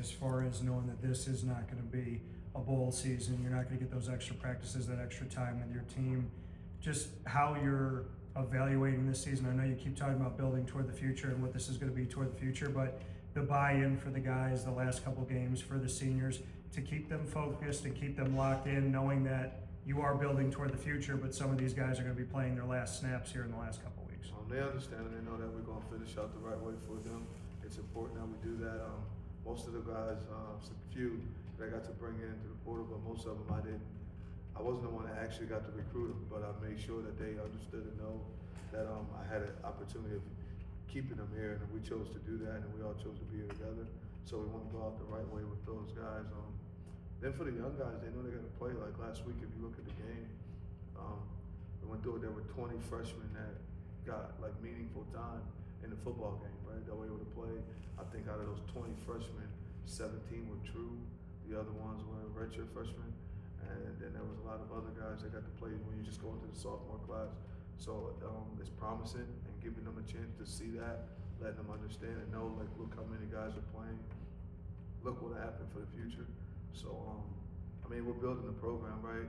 as far as knowing that this is not going to be a bowl season. You're not going to get those extra practices, that extra time with your team. Just how you're evaluating this season. I know you keep talking about building toward the future and what this is going to be toward the future, but the buy-in for the guys, the last couple games for the seniors, to keep them focused and keep them locked in, knowing that you are building toward the future, but some of these guys are going to be playing their last snaps here in the last couple weeks. They understand and they know that we're going to finish out the right way for them. It's important that we do that. Most of the guys, a few that I got to bring into the portal, but most of them I didn't. I wasn't the one that actually got to recruit them, but I made sure that they understood and know that I had an opportunity of keeping them here, and we chose to do that, and we all chose to be here together. So we want to go out the right way with those guys. Then for the young guys, they know they're going to play. Like last week, if you look at the game, we went through it. There were 20 freshmen that got like meaningful time in the football game, right? That were able to play. I think out of those 20 freshmen, 17 were true. The other ones were redshirt freshmen. And then there was a lot of other guys that got to play when you just go into the sophomore class. So it's promising and giving them a chance to see that, letting them understand and know, like, look how many guys are playing. Look what happened for the future. So, I mean, we're building the program, right?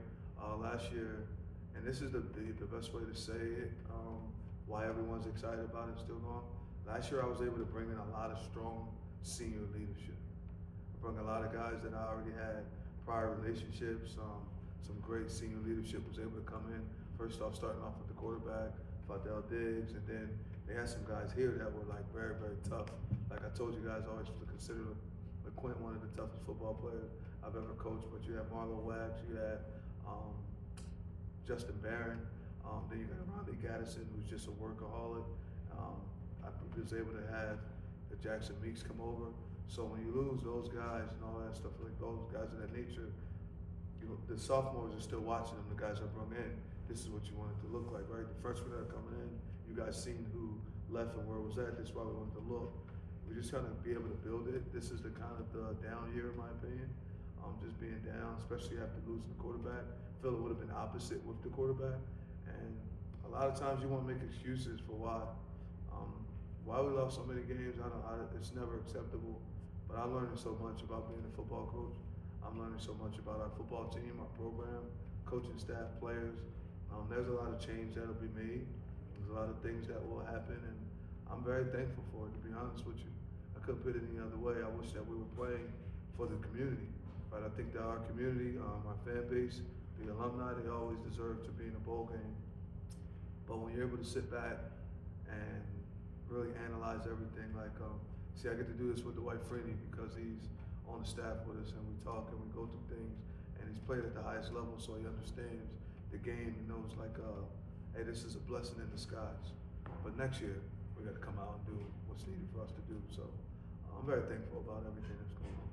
Last year, and this is the best way to say it, why everyone's excited about it still going. Last year, I was able to bring in a lot of strong senior leadership. I brought a lot of guys that I already had prior relationships. Some great senior leadership was able to come in. First off, starting off with the quarterback, Fadel Diggs, and then they had some guys here that were like very, very tough. Like I told you guys, I always consider Quint one of the toughest football players I've ever coached. But you had Marlo Wax, you had Justin Barron, then you got Ronnie Gaddison, who's just a workaholic. I was able to have Jackson Meeks come over. So when you lose those guys and all that stuff, like those guys of that nature, the sophomores are still watching them, the guys I brought in. This is what you want it to look like, right? The freshmen that are coming in, you guys seen who left and where it was at. This is why we wanted to look. We're just trying to be able to build it. This is the kind of the down year, in my opinion. Just being down, especially after losing the quarterback. I feel it would have been opposite with the quarterback. And a lot of times you want to make excuses for why we lost so many games. It's never acceptable. But I'm learning so much about being a football coach. I'm learning so much about our football team, our program, coaching staff, players. There's a lot of change that'll be made. There's a lot of things that will happen, and I'm very thankful for it, to be honest with you. I couldn't put it any other way. I wish that we were playing for the community. But I think that our community, our fan base, the alumni, they always deserve to be in a bowl game. But when you're able to sit back and really analyze everything, like, see, I get to do this with Dwight Freeney because he's on the staff with us and we talk and we go through things, and he's played at the highest level, so he understands the game and knows, like, hey, this is a blessing in disguise. But next year, we got to come out and do what's needed for us to do. So I'm very thankful about everything that's going on.